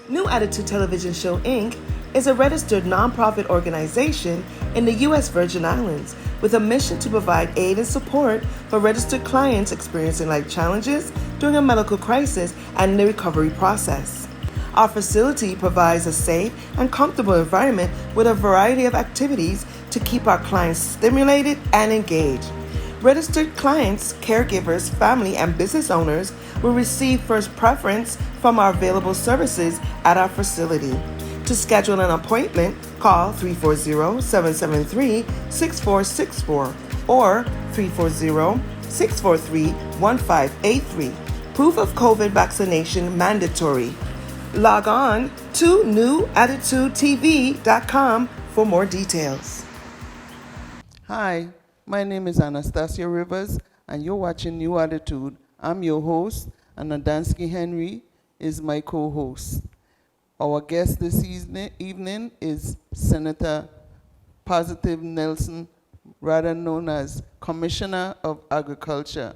New Attitude Television Show, Inc. is a registered nonprofit organization in the U.S. Virgin Islands with a mission to provide aid and support for registered clients experiencing life challenges during a medical crisis and the recovery process. Our facility provides a safe and comfortable environment with a variety of activities to keep our clients stimulated and engaged. Registered clients, caregivers, family, and business owners will receive first preference from our available services at our facility. To schedule an appointment, call 340-773-6464 or 340-643-1583. Proof of COVID vaccination mandatory. Log on to newattitudetv.com for more details. Hi, my name is Anastasia Rivers, and you're watching New Attitude. I'm your host, and Adansky Henry is my co-host. Our guest this evening is Senator Positive Nelson, rather known as Commissioner of Agriculture.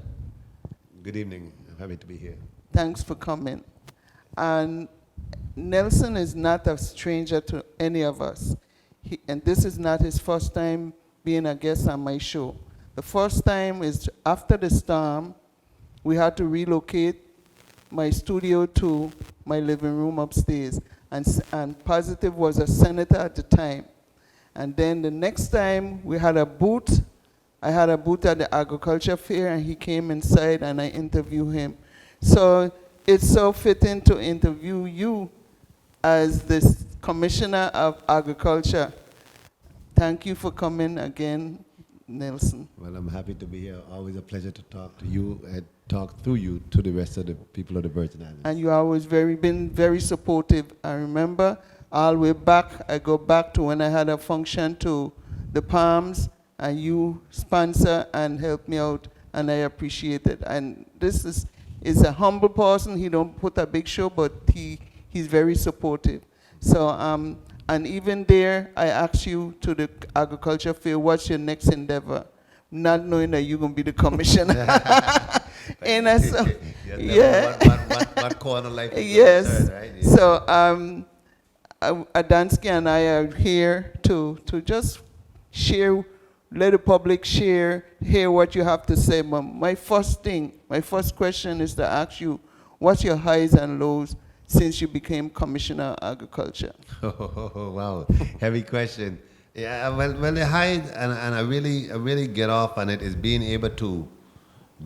Good evening. I'm happy to be here. Thanks for coming. And Nelson is not a stranger to any of us. And this is not his first time being a guest on my show. The first time is after the storm. We had to relocate my studio to my living room upstairs. And Positive was a senator at the time. And then the next time we had a booth. I had a booth at the agriculture fair, and he came inside and I interviewed him. So it's so fitting to interview you as the Commissioner of Agriculture. Thank you for coming again, Nelson. Well, I'm happy to be here. Always a pleasure to talk to you and talk through you to the rest of the people of the Virgin Islands. And you always been very supportive. I remember all the way back, I go back to when I had a function to the Palms, and you sponsor and help me out, and I appreciate it. And this is a humble person. He don't put a big show, but he's very supportive. So, and even there, I asked you to the agriculture field, what's your next endeavor? Not knowing that you're going to be the commissioner. And so, yeah. What corner of life is yes. concerned, right? Yeah. So, Adansky and I are here to just share, let the public hear what you have to say. But my first question is to ask you, what's your highs and lows since you became Commissioner of Agriculture? Oh, wow, heavy question. Yeah, well, the high, and I really get off on it is being able to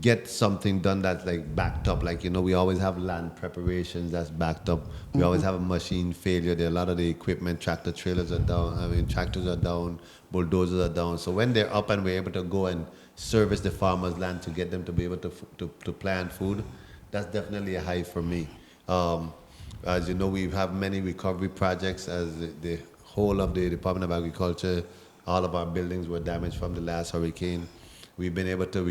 get something done that's like backed up. Like, we always have land preparations that's backed up. We always have a machine failure. There are a lot of the equipment, tractor trailers are down. Tractors are down, bulldozers are down. So when they're up and we're able to go and service the farmers' land to get them to be able to plant food, that's definitely a high for me. As you know, we have many recovery projects as the whole of the Department of Agriculture. All of our buildings were damaged from the last hurricane. We've been able to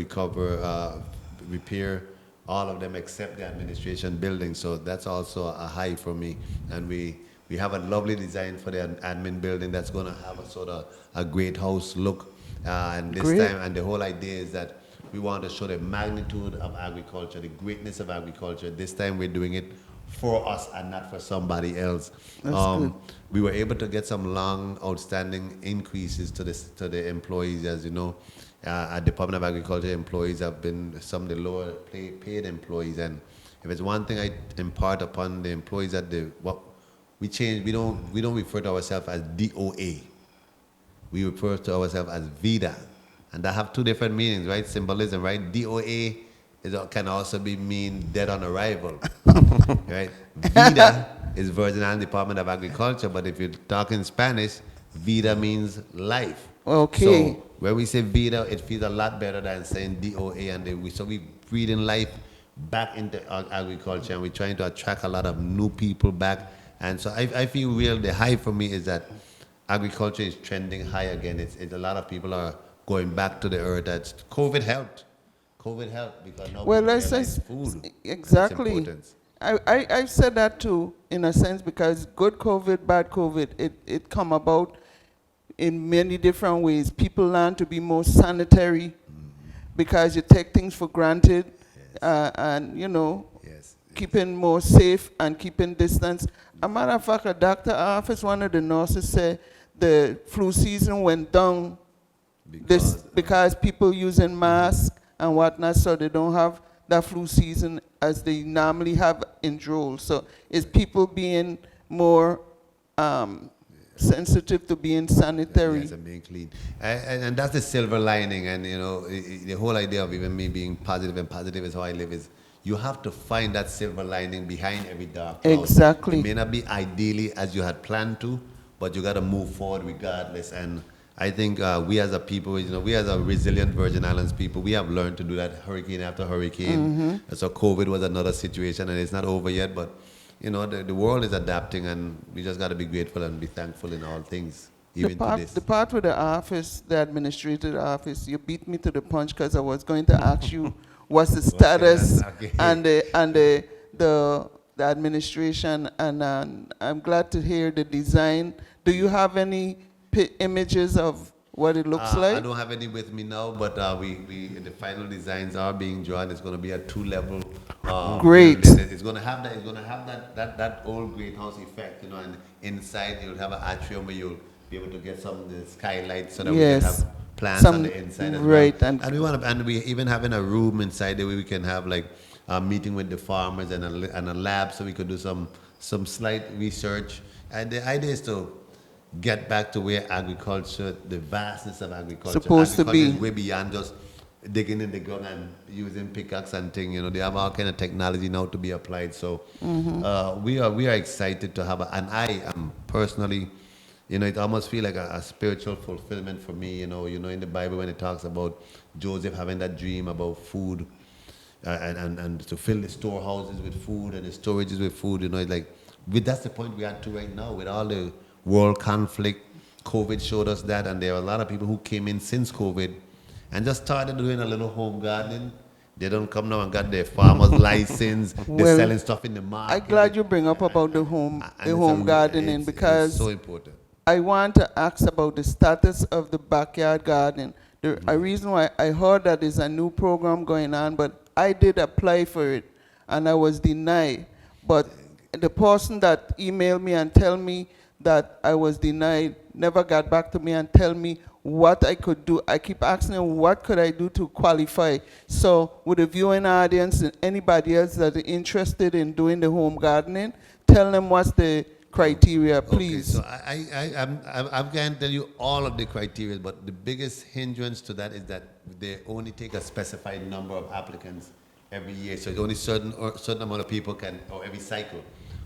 repair all of them except the administration building. So that's also a high for me. And we have a lovely design for the admin building that's going to have a sort of a great house look. And this time, and the whole idea is that we want to show the magnitude of agriculture, the greatness of agriculture. This time we're doing it for us and not for somebody else. We were able to get some long outstanding increases to the employees. As you know, at Department of Agriculture, employees have been some of the lower paid employees. And if it's one thing I impart upon the employees, that what we change, we don't refer to ourselves as DOA. We refer to ourselves as VIDA, and that have two different meanings, right? Symbolism, right? DOA can also mean dead on arrival, right? Vida is Virgin Islands Department of Agriculture, but if you're talking Spanish, vida means life. Okay. So when we say vida, it feels a lot better than saying DOA, and so we breathing life back into agriculture, and we're trying to attract a lot of new people back. And so I feel the high for me is that agriculture is trending high again. It's a lot of people are going back to the earth. That's COVID helped because now well, let's say food. Exactly. I've said that too, in a sense, because good COVID, bad COVID, it come about in many different ways. People learn to be more sanitary because you take things for granted, and Yes. keeping more safe and keeping distance. A matter of fact, a doctor office, one of the nurses said the flu season went down because people using masks and whatnot, so they don't have that flu season as they normally have in droves. So it's people being more sensitive to being sanitary. Yes, and being clean. And that's the silver lining. And, the whole idea of even me being positive, and positive is how I live, is you have to find that silver lining behind every dark cloud. Exactly. It may not be ideally as you had planned to, but you got to move forward regardless. And I think we as a people, we as a resilient Virgin Islands people, we have learned to do that hurricane after hurricane. So COVID was another situation, and it's not over yet, but the world is adapting, and we just got to be grateful and be thankful in all things, even to this. The part with the office, the administrative office, you beat me to the punch because I was going to ask you what's the status Okay. and the administration, and I'm glad to hear the design. Do you have any images of what it looks like? I don't have any with me now, but the final designs are being drawn. It's going to be a 2-level. Great. Building. It's going to have that. It's going to have that old greenhouse effect, and inside you'll have an atrium where you'll be able to get some of the skylights so that we can have plants on the inside as right, well. And we even having a room inside there where we can have like a meeting with the farmers and a lab, so we could do some slight research. And the idea is to get back to where agriculture, the vastness of agriculture, supposed to be is way beyond just digging in the ground and using pickaxe and thing. They have all kind of technology now to be applied. So we are excited to have, and I am personally, it almost feel like a spiritual fulfillment for me. In the Bible when it talks about Joseph having that dream about food, and to fill the storehouses with food and the storages with food. It's like that's the point we're at to right now with all the world conflict. COVID showed us that, and there are a lot of people who came in since COVID and just started doing a little home gardening. They don't come now and got their farmer's license. They're selling stuff in the market. I'm glad you bring up about the home gardening, because it's so important. I want to ask about the status of the backyard garden. A reason why I heard that is a new program going on, but I did apply for it and I was denied. But the person that emailed me and tell me that I was denied never got back to me and tell me what I could do. I keep asking him, what could I do to qualify? So with the viewing audience and anybody else that are interested in doing the home gardening, tell them what's the criteria, please. Okay, so I can't tell you all of the criteria, but the biggest hindrance to that is that they only take a specified number of applicants every year. So it's only certain amount of people can, or every cycle,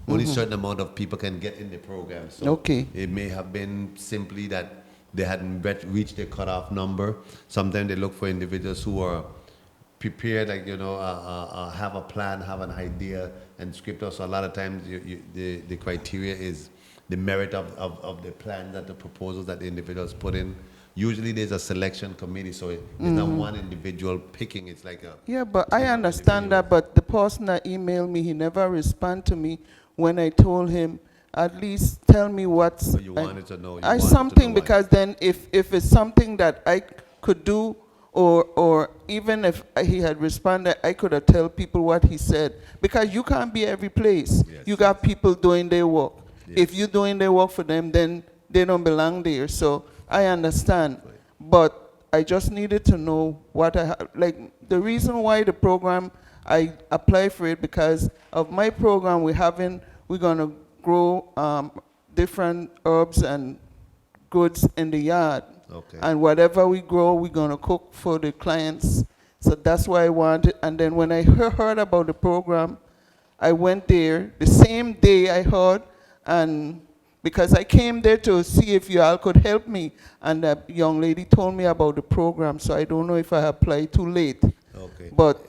only certain amount of people can get in the program. So it may have been simply that they hadn't reached their cutoff number. Sometimes they look for individuals who are prepared, like, have a plan, have an idea, and script out. So a lot of times the criteria is the merit of the plan, that the proposals that the individuals put in. Usually there's a selection committee, so it's not one individual picking. It's like a... Yeah, but I understand that, but the person that emailed me, he never responded to me when I told him, at least tell me what's... So you wanted to know. Because then if it's something that I could do, or even if he had responded, I could have told people what he said. Because you can't be every place. Yes. You got people doing their work. Yes. If you're doing their work for them, then they don't belong there. So I understand. Right. But I just needed to know what like the reason why the program, I applied for it because of my program. We're gonna grow different herbs and goods in the yard. Okay. And whatever we grow, we're gonna cook for the clients. So that's why I wanted. And then when I heard about the program, I went there the same day I heard, and because I came there to see if you all could help me, and a young lady told me about the program, so I don't know if I applied too late. Okay. But,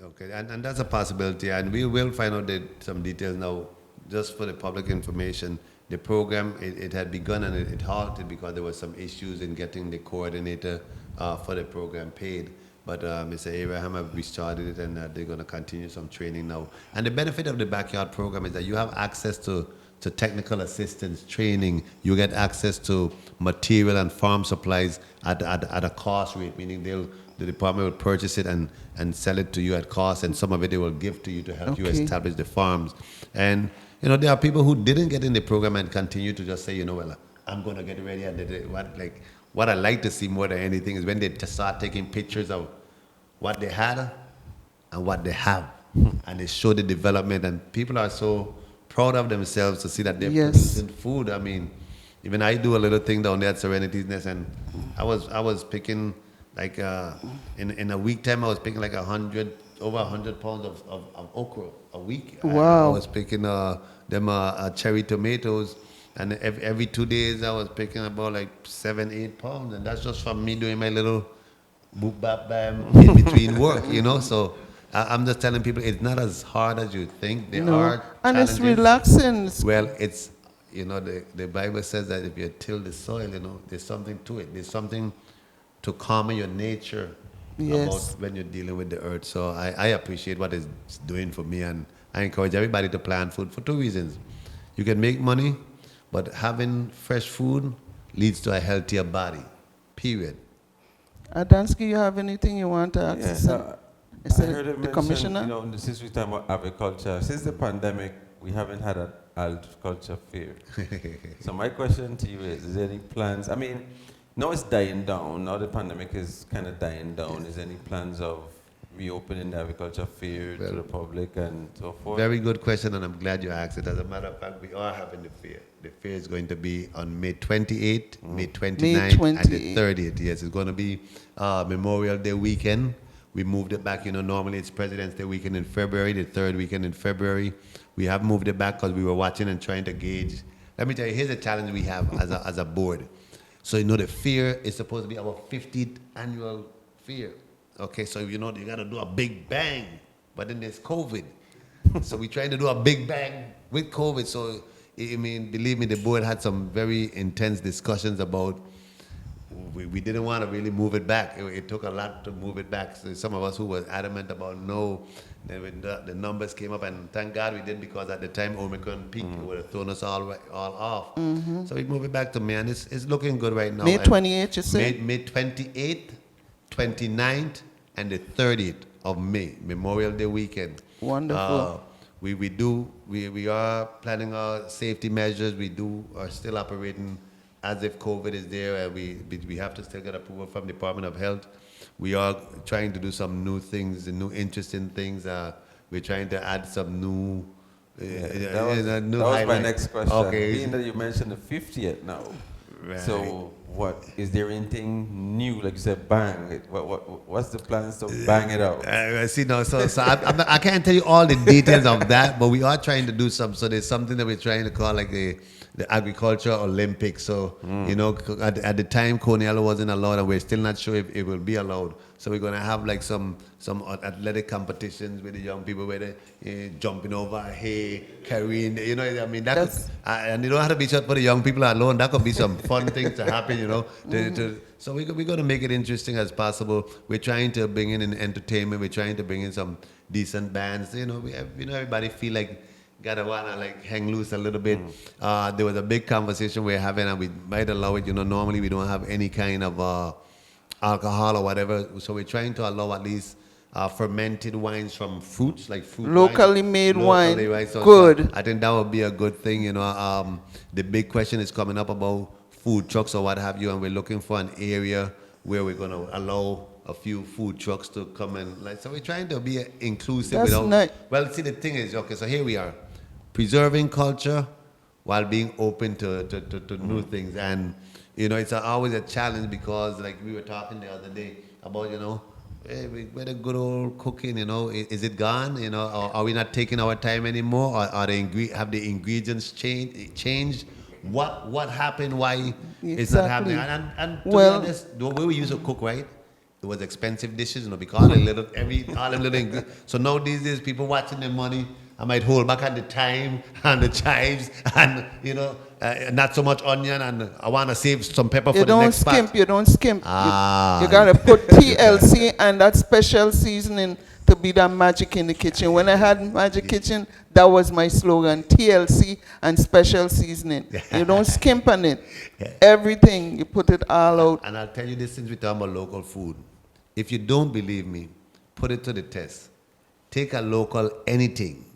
Okay, and that's a possibility, and we will find out some details now, just for the public information. The program, it had begun and it halted because there were some issues in getting the coordinator for the program paid. But Mr. Abraham have restarted it, and they're going to continue some training now. And the benefit of the backyard program is that you have access to to technical assistance, training. You get access to material and farm supplies at a cost rate, meaning the department will purchase it and sell it to you at cost, and some of it they will give to you to help you Okay. establish the farms. And there are people who didn't get in the program and continue to just say, well, I'm going to get ready. And what I like to see more than anything is when they start taking pictures of what they had and what they have, and they show the development, and people are so proud of themselves to see that they're Yes. producing food. I mean, even I do a little thing down there at Serenity's Nest, and I was picking like in a week time I was picking like over 100 pounds of okra a week. Wow. I was picking them cherry tomatoes, and every 2 days I was picking about like 7-8 pounds, and that's just from me doing my little boop bap bam in between work. So I'm just telling people it's not as hard as you think. There are And it's challenges. relaxing. Well, it's the Bible says that if you till the soil, there's something to it. There's something to calm your nature Yes. about when you're dealing with the earth. So I appreciate what it's doing for me, and I encourage everybody to plant food for 2 reasons. You can make money, but having fresh food leads to a healthier body. Period. Adansky, you have anything you want to ask? Yes, I heard the it mentioned, commissioner? since we talk about agriculture, since the pandemic, we haven't had an agriculture fair. So my question to you is there any plans? I mean, now it's dying down. Now the pandemic is kind of dying down. Is there any plans of reopening the agriculture fair to the public and so forth? Very good question, and I'm glad you asked it. As a matter of fact, we are having the fair. The fair is going to be on May 28th, May 29th, and the 30th. Yes, it's going to be Memorial Day weekend. We moved it back. Normally it's President's Day weekend in February, the third weekend in February. We have moved it back because we were watching and trying to gauge. Let me tell you, here's a challenge we have as a board. So, the fair is supposed to be our 50th annual fair. Okay, so, you got to do a big bang, but then there's COVID. So we're trying to do a big bang with COVID. So, believe me, the board had some very intense discussions about we didn't want to really move it back. It took a lot to move it back. So some of us who were adamant about no, then when the numbers came up, and thank God we did, because at the time Omicron peaked, it would have thrown us all off. So we moved it back to May, and it's looking good right now. May And 28th, you say? May 28th, 29th, and the 30th of May, Memorial Day weekend. Wonderful. We are planning our safety measures. We are still operating as if COVID is there, and we have to still get approval from the Department of Health. We are trying to do some new things, new interesting things. We're trying to add some new. That was my highlight. next question. Okay. Being that you mentioned the 50th now, Right. so what is there anything new? Like you said, bang. What's the plans to bang it out? See, no, so I can't tell you all the details of that, but we are trying to do some. So there's something that we're trying to call like the Agriculture Olympics. So, at the time, Cornell wasn't allowed, and we're still not sure if it will be allowed. So we're going to have like some athletic competitions with the young people, where they're jumping over hay, carrying, and you don't have to be just for the young people alone. That could be some fun things to happen, So we're going to make it interesting as possible. We're trying to bring in entertainment. We're trying to bring in some decent bands. Everybody feel like gotta wanna like hang loose a little bit. There was a big conversation we're having, and we might allow it. Normally we don't have any kind of alcohol or whatever, so we're trying to allow at least fermented wines from fruits, like fruit Locally wine. made wine. Right? So Good. I think that would be a good thing. The big question is coming up about food trucks or what have you, and we're looking for an area where we're going to allow a few food trucks to come and so we're trying to be inclusive. That's nice. Well, see, the thing is, okay, so here we are, preserving culture while being open to new things. And, it's always a challenge, because like we were talking the other day about, hey, where the good old cooking, is it gone? Or are we not taking our time anymore? Or have the ingredients changed? What happened? Why it's not happening? And to be honest, the way we used to cook, right? It was expensive dishes, because all the little ingredients. So now these days, people watching their money, I might hold back on the thyme and the chives, and not so much onion, and I want to save some pepper for the next part. You don't skimp. Ah. You gotta put TLC and that special seasoning to be that magic in the kitchen. When I had Magic Kitchen, That was my slogan, TLC and special seasoning. You don't skimp on it. Everything, you put it all out. And I'll tell you this since we're talking about local food. If you don't believe me, put it to the test. Take a local anything,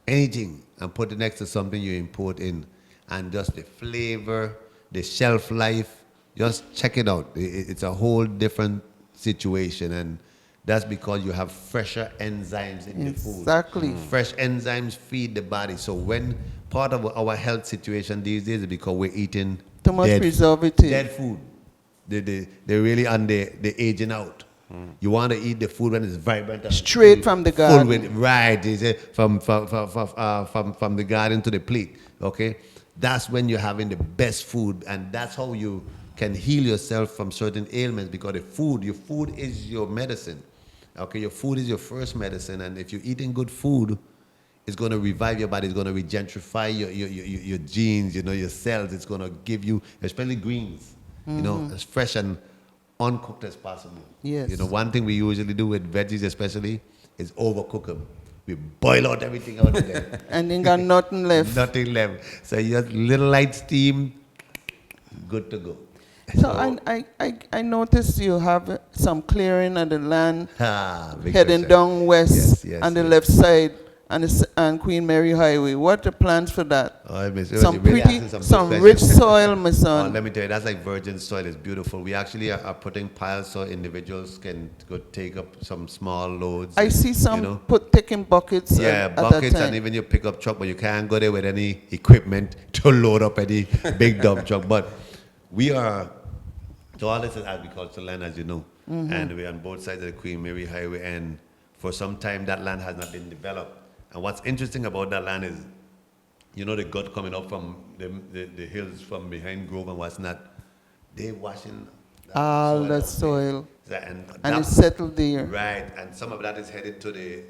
and put it next to something you import in. And just the flavor, the shelf life, just check it out. It's a whole different situation. And that's because you have fresher enzymes in the food. Exactly. Fresh enzymes feed the body. So when part of our health situation these days is because we're eating Too much dead preservative. food. They're really on the aging out. You want to eat the food when it's vibrant. And Straight from the full garden. with, right, is it? From the garden to the plate, okay? That's when you're having the best food, and that's how you can heal yourself from certain ailments, because your food is your medicine, okay? Your food is your first medicine, and if you're eating good food, it's going to revive your body. It's going to regentrify your genes, your cells. It's going to give you, especially greens, as fresh and uncooked as possible. Yes. One thing we usually do with veggies especially is overcook them. We boil out everything out of them. And then got nothing left. Nothing left. So just little light steam, good to go. So I noticed you have some clearing of the land Big heading question. down west Yes, on the yes. left side and Queen Mary Highway. What the plans for that? Oh, Miss, Some you're really pretty, asking good some questions. rich soil, my Oh, son. let me tell you, that's like virgin soil. It's beautiful. We actually are putting piles so individuals can go take up some small loads. I see some you know. taking buckets Yeah, at that buckets time. and even your pickup truck, but you can't go there with any equipment to load up any big dump truck. But so all this is agricultural land, as you know, and we're on both sides of the Queen Mary Highway, and for some time that land has not been developed. And what's interesting about that land is, the gut coming up from the hills from behind Grove and what's not, they washing All soil that out soil. there. And And that- it's settled there. Right, and some of that is headed to the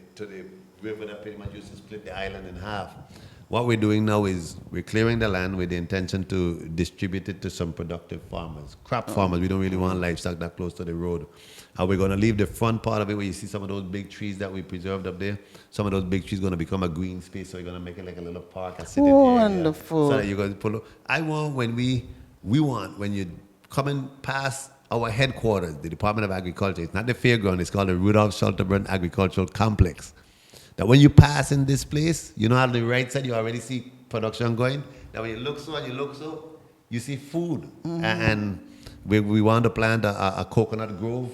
river that pretty much used to split the island in half. What we're doing now is we're clearing the land with the intention to distribute it to some productive farmers, crop farmers. We don't really want livestock that close to the road. And we're going to leave the front part of it where you see some of those big trees that we preserved up there. Some of those big trees going to become a green space, so we're going to make it like a little park, a sitting area. Wonderful. So that you're going to pull up. I want when when you're coming past our headquarters, the Department of Agriculture, it's not the fairground, it's called the Rudolph Schalterbrand Agricultural Complex. That when you pass in this place, on the right side, you already see production going. Now when you look so, you see food. And we want to plant a coconut grove,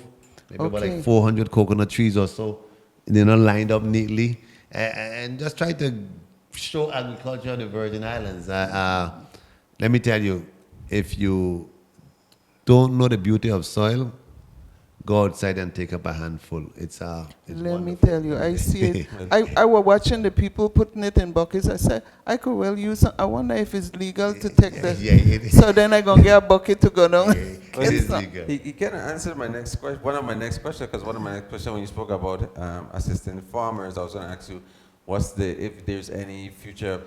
maybe about Okay. like 400 coconut trees or so, lined up neatly. And just try to show agriculture on the Virgin Islands. Let me tell you, if you don't know the beauty of soil, go outside and take up a handful. It's Let me wonderful. tell you, I see it. I was watching the people putting it in buckets. I said, I could well use some. I wonder if it's legal to take that. Yeah, it is. So then I going to get a bucket to go down. It is legal. He kind of answered my next question. One of my next questions, because one of my next questions when you spoke about assisting farmers, I was going to ask you, if there's any future,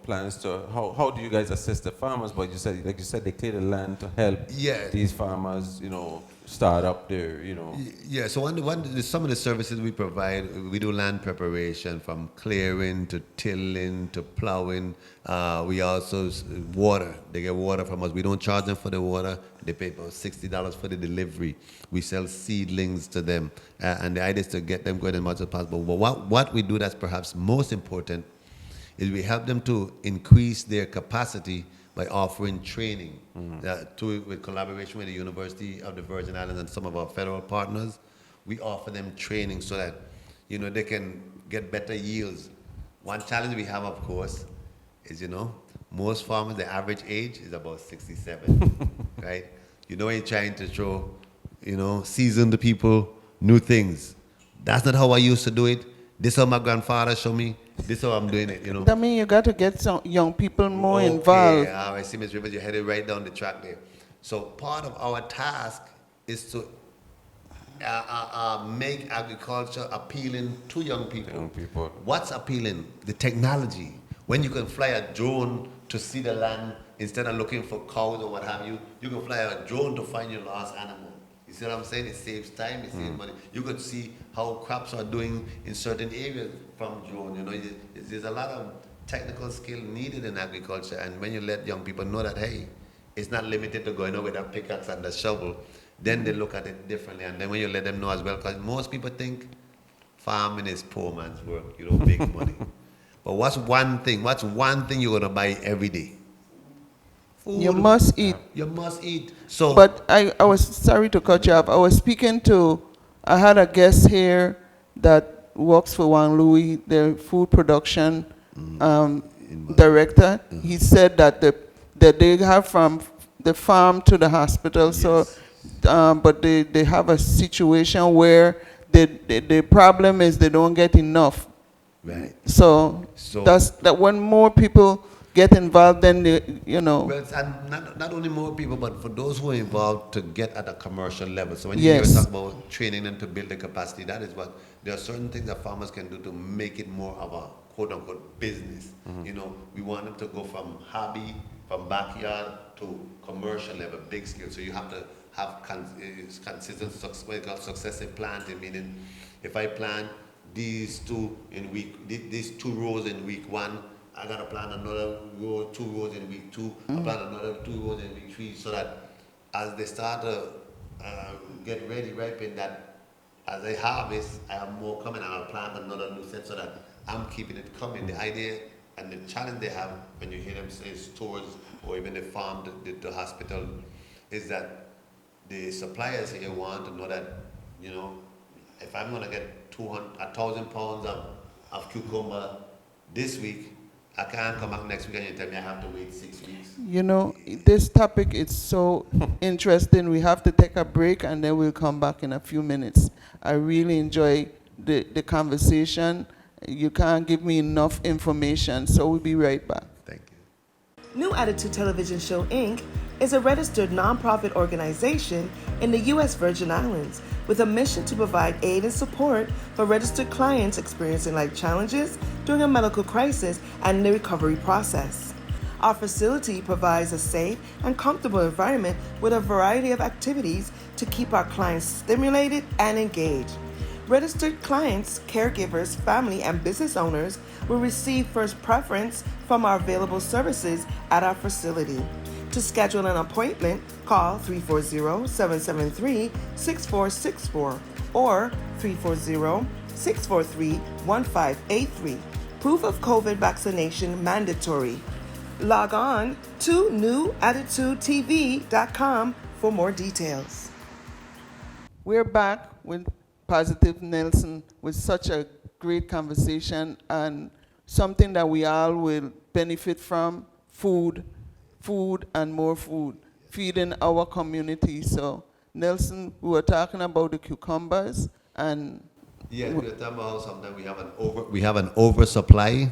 plans to how do you guys assist the farmers? But you said, they clear the land to help Yeah. these farmers, start up their, Yeah, so some of the services we provide, we do land preparation from clearing to tilling to plowing. We also, water. They get water from us. We don't charge them for the water. They pay about $60 for the delivery. We sell seedlings to them. And the idea is to get them going as much as possible. But what we do that's perhaps most important is we help them to increase their capacity by offering training with collaboration with the University of the Virgin Islands and some of our federal partners. We offer them training so that they can get better yields. One challenge we have, of course, is most farmers, the average age is about 67, right? When you're trying to show season the people new things. That's not how I used to do it. This is how my grandfather showed me. This is how I'm doing it, That means you got to get some young people more Okay, involved. I see, Ms. Rivers, you're headed right down the track there. So part of our task is to make agriculture appealing to young people. Young people. What's appealing? The technology. When you can fly a drone to see the land instead of looking for cows or what have you, you can fly a drone to find your lost animal. You see what I'm saying? It saves time, it saves money. You could see how crops are doing in certain areas from drone. You know, there's a lot of technical skill needed in agriculture, and when you let young people know that, hey, it's not limited to going over with a pickaxe and a shovel, then they look at it differently. And then when you let them know as well, because most people think farming is poor man's work, you don't make money. But what's one thing you're gonna buy every day? Food. You must eat. You must eat. So But I was sorry to cut you off. I had a guest here that works for Juan Louis, their food production director. He said that that they have from the farm to the hospital. So, but they have a situation where the problem is they don't get enough. right. So that's that when more people get involved, then Well, and not only more people, but for those who are involved to get at a commercial level. So when you hear us Yes. talk about training them to build the capacity, that is what there are certain things that farmers can do to make it more of a quote unquote business. You know, we want them to go from hobby, from backyard to commercial level, big scale. So you have to have consistent, what you call successive planting, meaning if I plant these these 2 rows in week 1, I gotta plant another 2 rows in week 2. I plant another 2 rows in week 3, so that as they start to get ready, ripen, that as I harvest, I have more coming, and I'll plant another new set, so that I'm keeping it coming. The idea and the challenge they have when you hear them say stores or even the farm, the hospital, is that the suppliers here want to know that, you know, if I'm gonna get 1,000 pounds of cucumber this week, I can't come back next week and you tell me I have to wait 6 weeks. You know, this topic is so interesting. We have to take a break and then we'll come back in a few minutes. I really enjoy the conversation. You can't give me enough information, so we'll be right back. Thank you. New Attitude Television Show, Inc. is a registered nonprofit organization in the U.S. Virgin Islands with a mission to provide aid and support for registered clients experiencing life challenges during a medical crisis and the recovery process. Our facility provides a safe and comfortable environment with a variety of activities to keep our clients stimulated and engaged. Registered clients, caregivers, family, and business owners will receive first preference from our available services at our facility. To schedule an appointment, call 340-773-6464 or 340-643-1583. Proof of COVID vaccination mandatory. Log on to newattitudetv.com for more details. We're back with Positive Nelson with such a great conversation and something that we all will benefit from, food and more food, feeding our community. So Nelson, we were talking about the cucumbers and Yeah, we're talking about how sometimes we have an oversupply,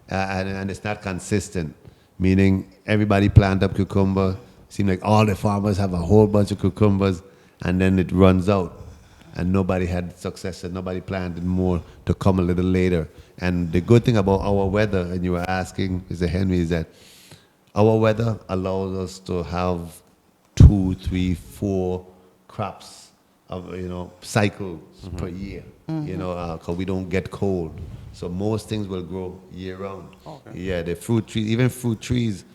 and it's not consistent. Meaning everybody plant up cucumber. Seem like all the farmers have a whole bunch of cucumbers, and then it runs out, and nobody had success, and nobody planted more to come a little later. And the good thing about our weather, and you were asking, Mr. Henry, is that our weather allows us to have 2, 3, 4 crops of cycles per year. Because we don't get cold, so most things will grow year round. Okay. Yeah, the fruit trees, even fruit trees.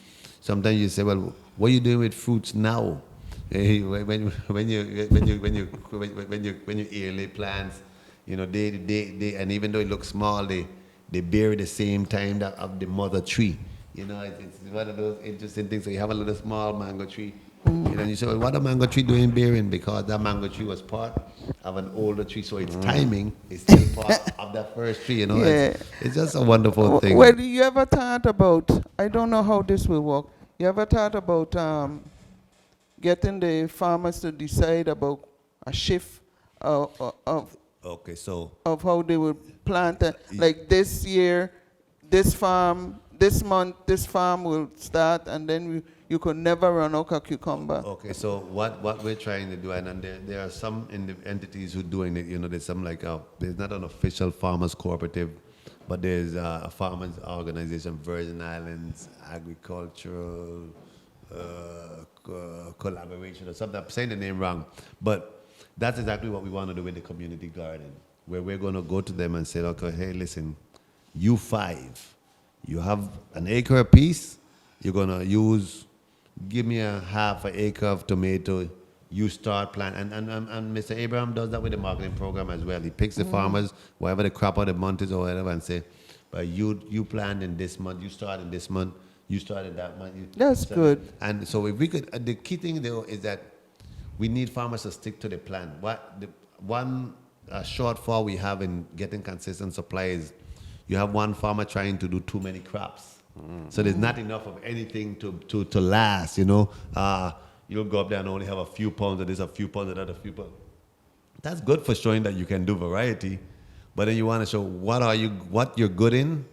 Sometimes you say, well, what are you doing with fruits now? When you yearly plants, they and even though it looks small, they bear the same time that of the mother tree. It's one of those interesting things. So you have a little small mango tree, and you say, well, what a mango tree doing bearing? Because that mango tree was part of an older tree, so its timing is still part of that first tree. Yeah. It's just a wonderful thing. Well, you ever thought about, I don't know how this will work, you ever thought about getting the farmers to decide about a shift of Okay, so how they will plant, like this year, this month, this farm will start, and then you could never run out of cucumber. Okay, so what we're trying to do, and there are some entities who are doing it. There's some there's not an official farmers cooperative, but there's a farmers organization, Virgin Islands Agricultural collaboration or something. I'm saying the name wrong, but that's exactly what we want to do with the community garden, where we're going to go to them and say, okay, hey, listen, you 5, you have an acre apiece. You're going to give me a half an acre of tomato. You start planting. And Mr. Abraham does that with the marketing program as well. He picks the farmers, whatever the crop of the month is or whatever, and say, but you plant in this month, you start in this month, you start in that month. That's good. And so if we could, the key thing though is that we need farmers to stick to the plan. One shortfall we have in getting consistent supply is you have one farmer trying to do too many crops. So there's not enough of anything to last, you know. You'll go up there and only have a few pounds of this, a few pounds of that, a few pounds. That's good for showing that you can do variety, but then you want to show what you're good in,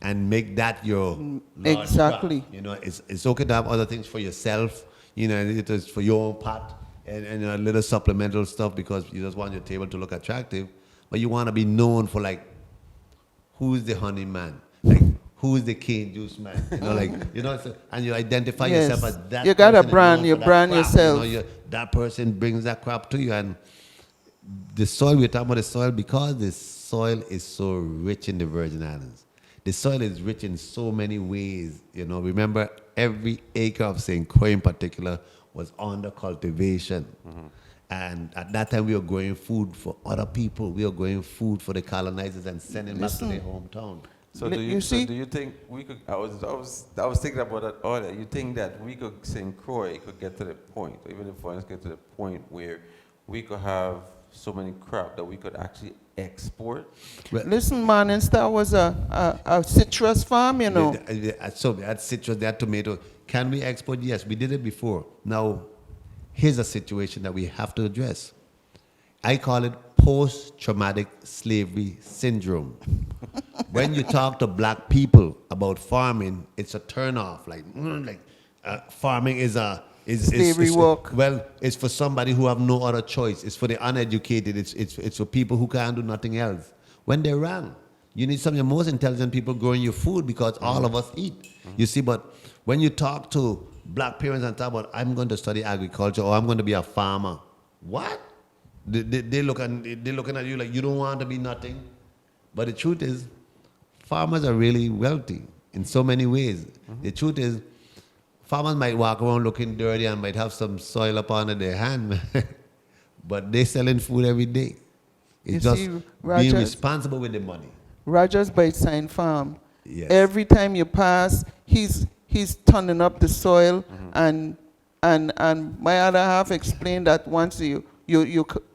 and make that your large Exactly. crop. You know, it's okay to have other things for yourself. You know, it is for your own pot and a little supplemental stuff because you just want your table to look attractive, but you want to be known for like, who's the honey man, like. Who's the cane juice man? You know, like, you know, and you identify yourself as that. You got a person brand, you brand crop, yourself. You know, that person brings that crop to you. And the soil, we're talking about the soil because the soil is so rich in the Virgin Islands. The soil is rich in so many ways. You know, remember every acre of St. Croix in particular was under cultivation. And at that time, we were growing food for other people. We were growing food for the colonizers and sending back to their hometown. So do you think we could? I was thinking about that earlier. You think that we could, St. Croix could get to the point, or even if foreigners get to the point where we could have so many crop that we could actually export? Well, Listen, man, Star was a citrus farm, you know. So they had citrus, they had tomato. Can we export? Yes, we did it before. Now, here's a situation that we have to address. I call it post-traumatic slavery syndrome. When you talk to black people about farming, it's a turn-off. Like farming is Slavery work. Well, it's for somebody who have no other choice. It's for the uneducated. It's for people who can't do nothing else. When they're wrong, you need some of the most intelligent people growing your food because all of us eat. You see, but when you talk to black parents and talk about, I'm going to study agriculture or I'm going to be a farmer, what? They're looking at you like you don't want to be nothing. But the truth is, farmers are really wealthy in so many ways. The truth is, farmers might walk around looking dirty and might have some soil up under their hand, but they're selling food every day. It's just being responsible with the money. Rogers by Sign Farm. Yes. Every time you pass, he's turning up the soil, and my other half explained that once you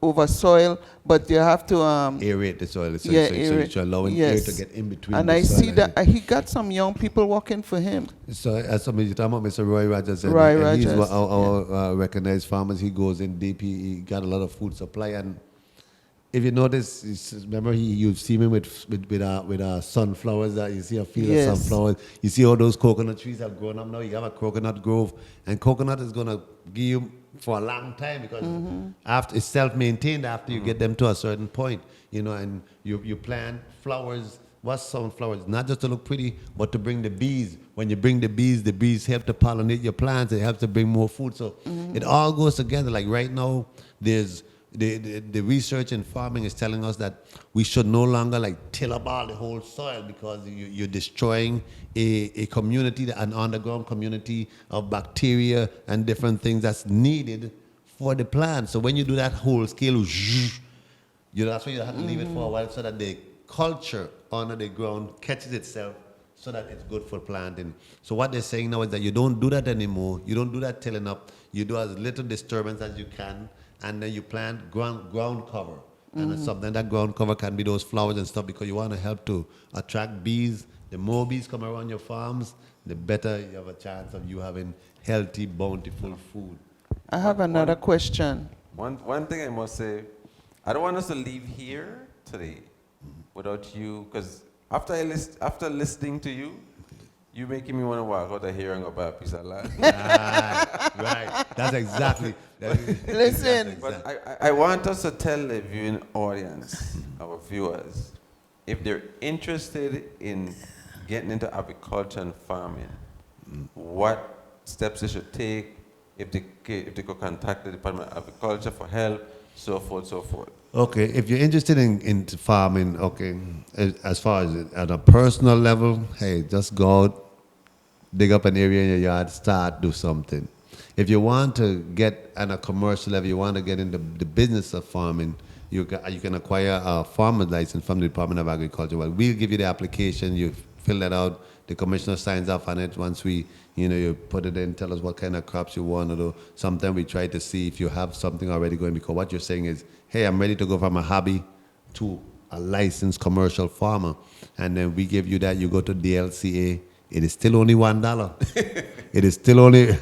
over soil, but you have to aerate the soil, so you're allowing air to get in between. And the I soil see that he got some young people working for him. So as somebody you talking about, Mr. Roy Rogers, and he's Rogers, one of our recognized farmers. He goes in deep. He got a lot of food supply, and if you notice, remember you see him with sunflowers. That you see a field of sunflowers. You see all those coconut trees have grown up now. You have a coconut grove, and coconut is gonna give you for a long time because after it's self-maintained after you get them to a certain point, you know, and you plant flowers. What's sunflowers? Not just to look pretty, but to bring the bees. When you bring the bees help to pollinate your plants. It helps to bring more food. So it all goes together. Like right now, there's the research in farming is telling us that we should no longer like till up all the whole soil because you're destroying a community, an underground community of bacteria and different things that's needed for the plant. So when you do that whole scale, that's why you have to leave it for a while so that the culture under the ground catches itself so that it's good for planting. So what they're saying now is that you don't do that anymore. You don't do that tilling up. You do as little disturbance as you can. And then you plant ground cover. And something that ground cover can be those flowers and stuff because you want to help to attract bees. The more bees come around your farms, the better you have a chance of you having healthy, bountiful food. I have another question. One thing I must say, I don't want us to leave here today without you, because after listening to you, you're making me want to walk out of here and go buy a piece of land. Right. That's exactly. Listen. But I want us to tell the viewing audience, our viewers, if they're interested in getting into agriculture and farming, what steps they should take, if they could contact the Department of Agriculture for help, so forth, so forth. Okay, if you're interested in farming, okay, as far as at a personal level, hey, just go out, dig up an area in your yard, start, do something. If you want to get at a commercial level, you want to get into the business of farming, you can acquire a farmer's license from the Department of Agriculture. Well, we'll give you the application, you fill that out, the commissioner signs off on it. Once you put it in, tell us what kind of crops you want to do. Sometimes we try to see if you have something already going, because what you're saying is, hey, I'm ready to go from a hobby to a licensed commercial farmer. And then we give you that, you go to DLCA. It is still only $1. It is still only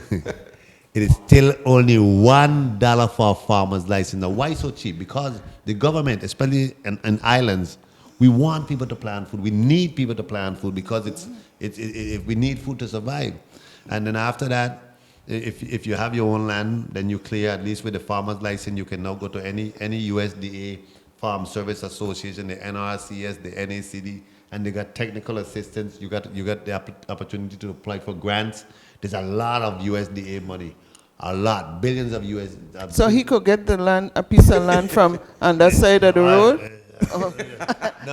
it is still only $1 for a farmer's license. Now, why so cheap? Because the government, especially in islands, we want people to plant food. We need people to plant food because if we need food to survive. And then after that, if you have your own land, then you clear, at least with the farmer's license, you can now go to any USDA Farm Service Association, the NRCS, the NACD, and they got technical assistance. You got the opportunity to apply for grants. There's a lot of USDA money, a lot, billions of US. So he could get the land, a piece of land from on that side of the road? No.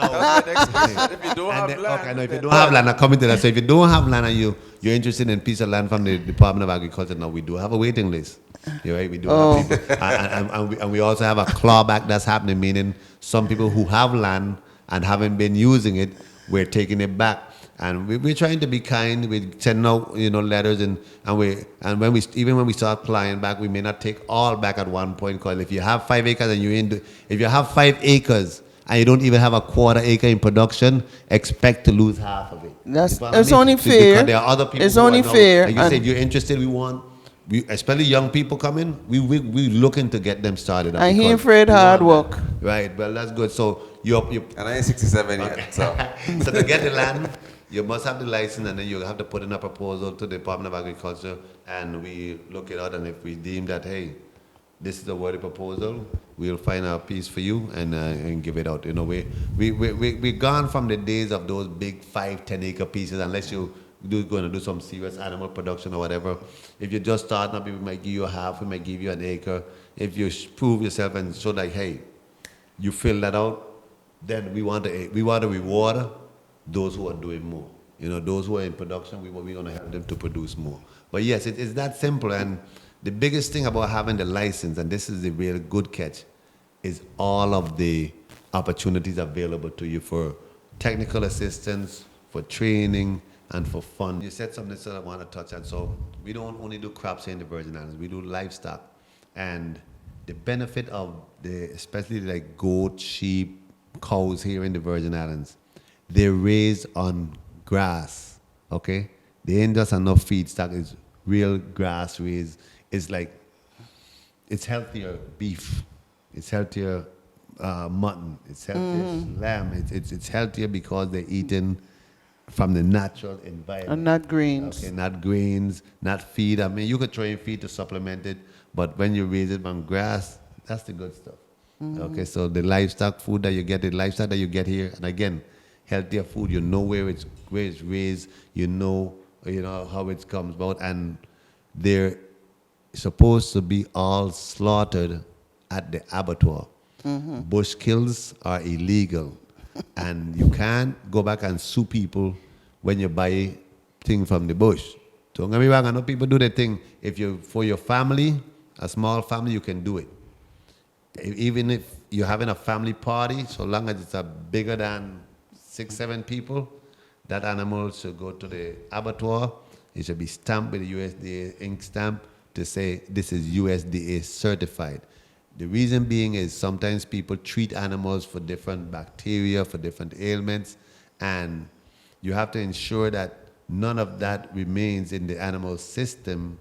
That's my next question. If you don't have land, Okay, no, if you then- don't have land, I'm coming to that. So if you don't have land and you're interested in a piece of land from the Department of Agriculture, now we do have a waiting list. You're right, we do have people. And we also have a clawback that's happening, meaning some people who have land and haven't been using it, we're taking it back. And we're trying to be kind. We send out, letters, and when we start applying back, we may not take all back at one point. Because if you have 5 acres and if you have 5 acres and you don't even have a quarter acre in production, expect to lose half of it. It's only fair. Because there are other people. It's who only are now, fair. like you said, if you're interested, especially young people coming, we looking to get them started. And he afraid hard work. Right. Well, that's good. So you And I ain't 67 yet, so. so to get the land, you must have the license, and then you have to put in a proposal to the Department of Agriculture, and we look it out, and if we deem that, hey, this is a worthy proposal, we'll find a piece for you and give it out. We're gone from the days of those big 5-10 acre pieces, unless you're going to do some serious animal production or whatever. If you just start up, we might give you a half, we might give you an acre. If you prove yourself and show like, hey, you fill that out, then we want to reward those who are doing more. Those who are in production, we're going to help them to produce more. But yes, it's that simple. And the biggest thing about having the license, and this is the real good catch, is all of the opportunities available to you for technical assistance, for training, and for fun. You said something that I want to touch on. So we don't only do crops here in the Virgin Islands, we do livestock. And the benefit of especially like goat, sheep, cows here in the Virgin Islands, they're raised on grass, okay? They ain't just enough feedstock, it's real grass raised. It's healthier beef, it's healthier mutton, it's healthier lamb, it's healthier because they're eating from the natural environment. And not greens. Okay, not grains, not feed. I mean, you could try and feed to supplement it, but when you raise it from grass, that's the good stuff. Okay, so the livestock food that you get, the livestock that you get here, and again, healthier food. You know where it's raised. You know how it comes about, and they're supposed to be all slaughtered at the abattoir. Bush kills are illegal, and you can't go back and sue people when you buy things from the bush. Don't get me wrong. I know people do their thing. If you for your family, a small family, you can do it. Even if you're having a family party, so long as it's bigger than 6-7 people, that animal should go to the abattoir. It should be stamped with a USDA ink stamp to say this is USDA certified. The reason being is sometimes people treat animals for different bacteria, for different ailments, and you have to ensure that none of that remains in the animal system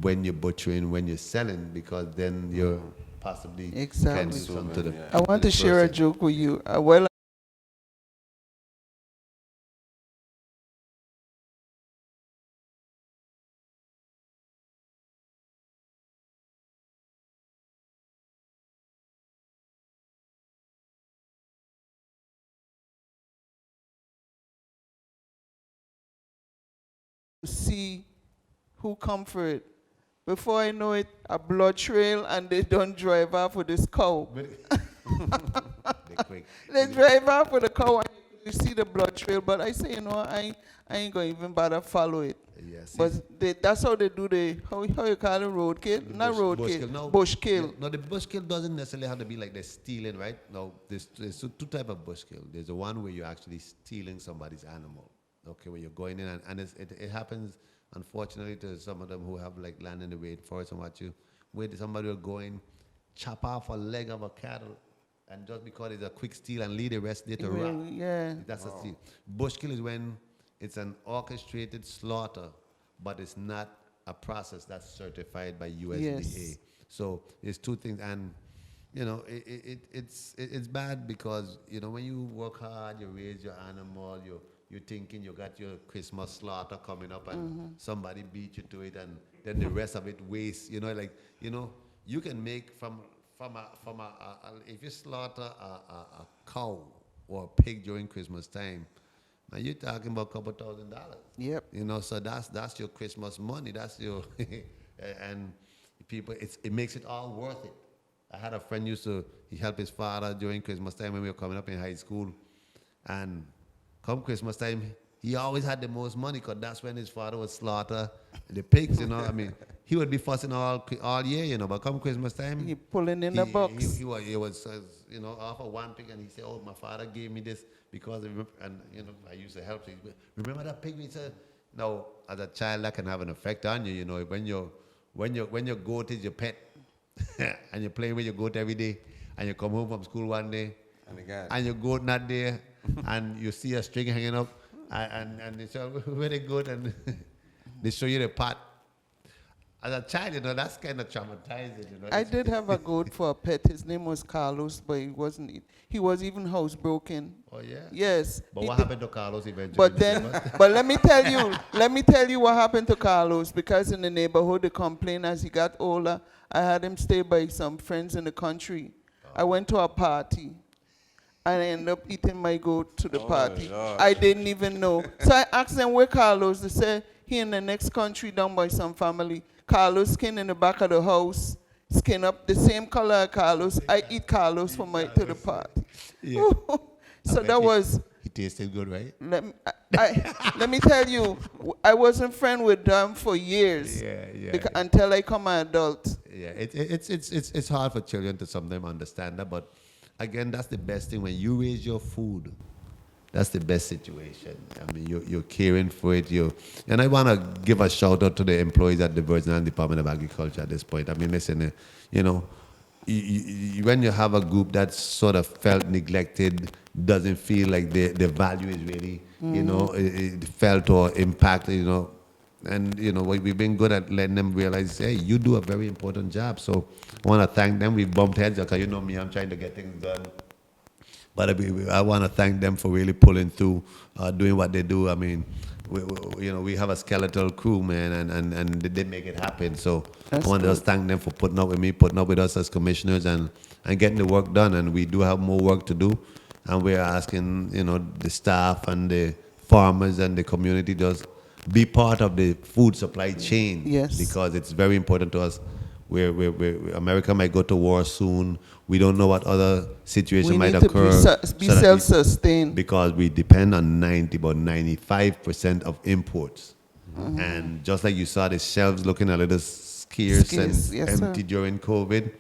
when you're butchering, when you're selling, because then you're possibly can do something to them. I want to share a joke with you. Well, see who come for it Before I know it, a blood trail, and they don't drive off with this cow. They quick. They drive off with the cow, and you see the blood trail. But I say, I ain't gonna even bother follow it. Yes. But that's how they do the how you call it, roadkill? Not roadkill, No, bushkill. No, the bushkill doesn't necessarily have to be like they're stealing, right? No, there's two type of bushkill. There's the one where you're actually stealing somebody's animal. Okay, where you're going in and it happens, unfortunately, to some of them who have like land in the rainforest and what you, where somebody will go in, chop off a leg of a cattle, and just because it's a quick steal and leave the rest there to rot. Yeah. That's a steal. Bushkill is when it's an orchestrated slaughter, but it's not a process that's certified by USDA. Yes. So there's two things, and it's bad because when you work hard, you raise your animal, you're thinking you got your Christmas slaughter coming up, and somebody beat you to it, and then the rest of it waste. You can make from if you slaughter a cow or a pig during Christmas time, now you're talking about a couple $1,000. Yep. So that's your Christmas money. That's your and people. It makes it all worth it. I had a friend he helped his father during Christmas time when we were coming up in high school, and come Christmas time, he always had the most money because that's when his father would slaughter the pigs. I mean, he would be fussing all year, but come Christmas time, He pulling in the box. He was off of one pig, and he said, "Oh, my father gave me this because," and I used to help. So remember that pig? He said, "No, as a child, that can have an effect on you. When your goat is your pet, and you're playing with your goat every day, and you come home from school one day, and your goat not there, and you see a string hanging up, and they say, where the goat, and they show you the pot." As a child, that's kind of traumatizing. I did have a goat for a pet. His name was Carlos, but he was even housebroken. Oh yeah. Yes. But what happened to Carlos eventually? But let me tell you what happened to Carlos, because in the neighborhood they complained as he got older. I had him stay by some friends in the country. I went to a party, and I ended up eating my goat to the party. Lord. I didn't even know. So I asked them where Carlos. They said he in the next country down by some family. Carlos skin in the back of the house, skin up the same color as Carlos. I eat Carlos to the party. Yeah. So that was. He tasted good, right? Let me tell you, I wasn't friend with them for years. Yeah. Until I come an adult. Yeah, it's hard for children to sometimes understand that, but again, that's the best thing when you raise your food. That's the best situation. I mean, you're caring for it. And I want to give a shout out to the employees at the Virgin Islands Department of Agriculture at this point. I mean, listen, when you have a group that's sort of felt neglected, doesn't feel like the value is really, it felt or impacted, and we've been good at letting them realize, hey, you do a very important job. So I want to thank them. We bumped heads because me, I'm trying to get things done. But I want to thank them for really pulling through, doing what they do. I mean, we have a skeletal crew, man, and they make it happen. So I want to just thank them for putting up with me, putting up with us as commissioners, and getting the work done. And we do have more work to do. And we're asking, the staff and the farmers and the community just be part of the food supply chain. Yes. Because it's very important to us. America might go to war soon. We don't know what other situation might occur. We need to be self-sustained. Because we depend on about 95% of imports. Mm-hmm. And just like you saw the shelves looking a little scarce and yes, empty during COVID,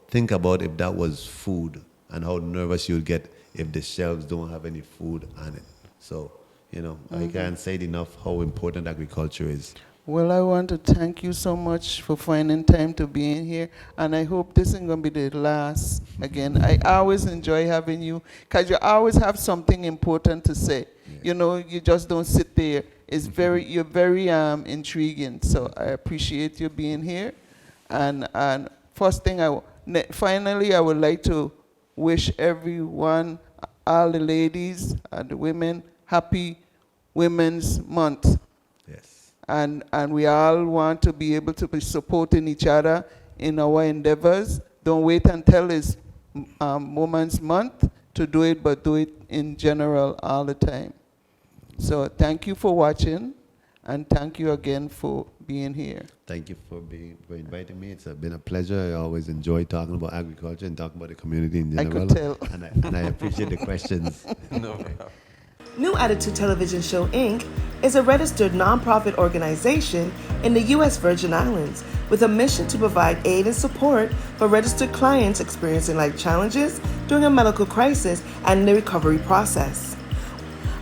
think about if that was food and how nervous you'd get if the shelves don't have any food on it. So, I can't say it enough how important agriculture is. Well, I want to thank you so much for finding time to be in here, and I hope this isn't going to be the last again. I always enjoy having you, because you always have something important to say. Yeah. You just don't sit there. You're very intriguing, so I appreciate you being here. And first thing, finally, I would like to wish everyone, all the ladies and the women, happy Women's Month. And we all want to be able to be supporting each other in our endeavors. Don't wait until it's Women's Month to do it, but do it in general all the time. So thank you for watching, And thank you again for being here. Thank you for inviting me. It's been a pleasure. I always enjoy talking about agriculture and talking about the community in I general. could tell. And I appreciate the questions. No problem. New Attitude Television Show, Inc. is a registered nonprofit organization in the U.S. Virgin Islands with a mission to provide aid and support for registered clients experiencing life challenges during a medical crisis and the recovery process.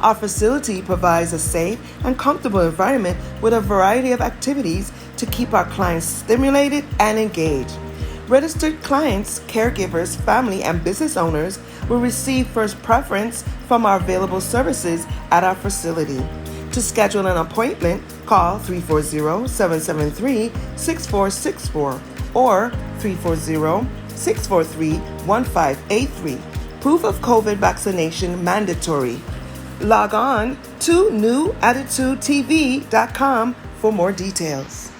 Our facility provides a safe and comfortable environment with a variety of activities to keep our clients stimulated and engaged. Registered clients, caregivers, family, and business owners will receive first preference from our available services at our facility. To schedule an appointment, call 340-773-6464 or 340-643-1583. Proof of COVID vaccination mandatory. Log on to newattitudetv.com for more details.